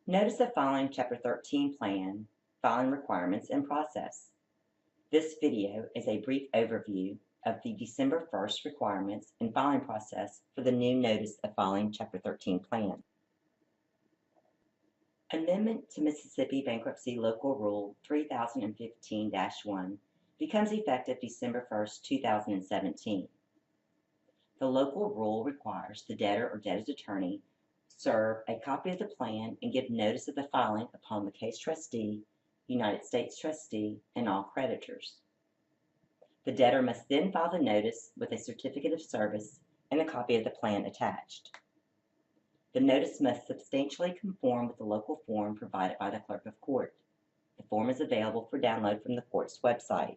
Notice of filing Chapter 13 plan, filing requirements and process. This video is a brief overview of the December 1st requirements and filing process for the new Notice of Filing Chapter 13 plan. Amendment to Mississippi Bankruptcy Local Rule 3015-1 becomes effective December 1st, 2017. The local rule requires the debtor or debtor's attorney serve a copy of the plan and give notice of the filing upon the case trustee, United States trustee, and all creditors. The debtor must then file the notice with a certificate of service and a copy of the plan attached. The notice must substantially conform with the local form provided by the clerk of court. The form is available for download from the court's website.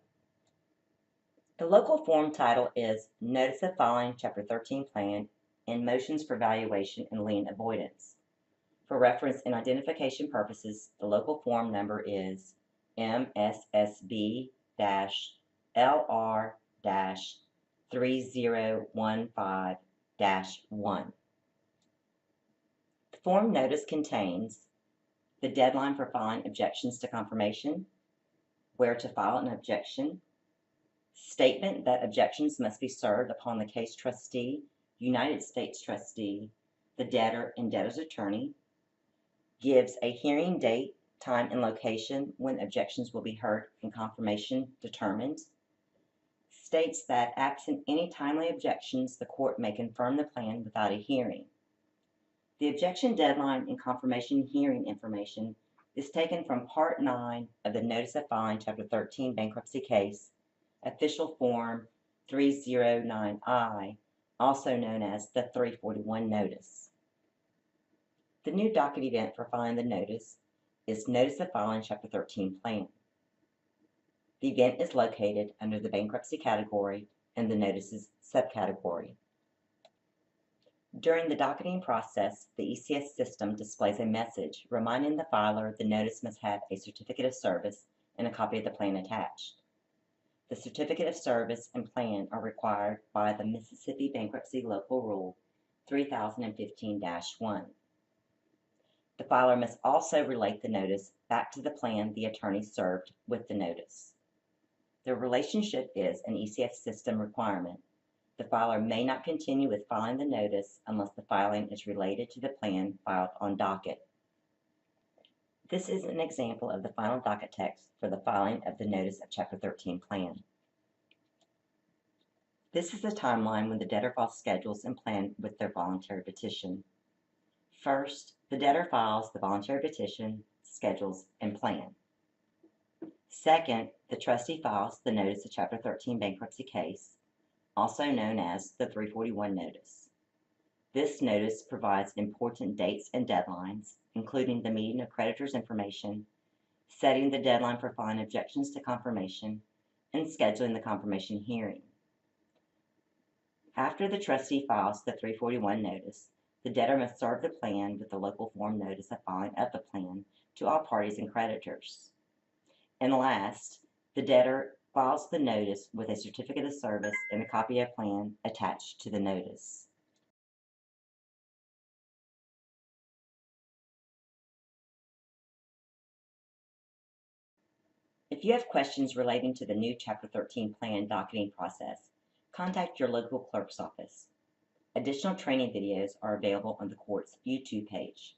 The local form title is Notice of Filing Chapter 13 Plan and Motions for Valuation and Lien Avoidance. For reference and identification purposes, the local form number is MSSB-LR-3015-1. The form notice contains the deadline for filing objections to confirmation, where to file an objection, statement that objections must be served upon the case trustee, United States trustee, the debtor, and debtor's attorney, gives a hearing date, time, and location when objections will be heard and confirmation determined, states that absent any timely objections, the court may confirm the plan without a hearing. The objection deadline and confirmation hearing information is taken from Part 9 of the Notice of Filing Chapter 13 Bankruptcy Case, Official Form 309I, also known as the 341 Notice. The new docket event for filing the notice is Notice of Filing Chapter 13 Plan. The event is located under the Bankruptcy category and the Notices subcategory. During the docketing process, the ECS system displays a message reminding the filer the notice must have a certificate of service and a copy of the plan attached. The certificate of service and plan are required by the Mississippi Bankruptcy Local Rule 3015-1. The filer must also relate the notice back to the plan the attorney served with the notice. The relationship is an ECS system requirement. The filer may not continue with filing the notice unless the filing is related to the plan filed on docket. This is an example of the final docket text for the filing of the Notice of Chapter 13 Plan. This is the timeline when the debtor files schedules and plan with their voluntary petition. First, the debtor files the voluntary petition, schedules, and plan. Second, the trustee files the Notice of Chapter 13 Bankruptcy Case, also known as the 341 Notice. This notice provides important dates and deadlines, including the meeting of creditors' information, setting the deadline for filing objections to confirmation, and scheduling the confirmation hearing. After the trustee files the 341 notice, the debtor must serve the plan with the local form notice of filing of the plan to all parties and creditors. And last, the debtor files the notice with a certificate of service and a copy of plan attached to the notice. If you have questions relating to the new Chapter 13 plan docketing process, contact your local clerk's office. Additional training videos are available on the court's YouTube page.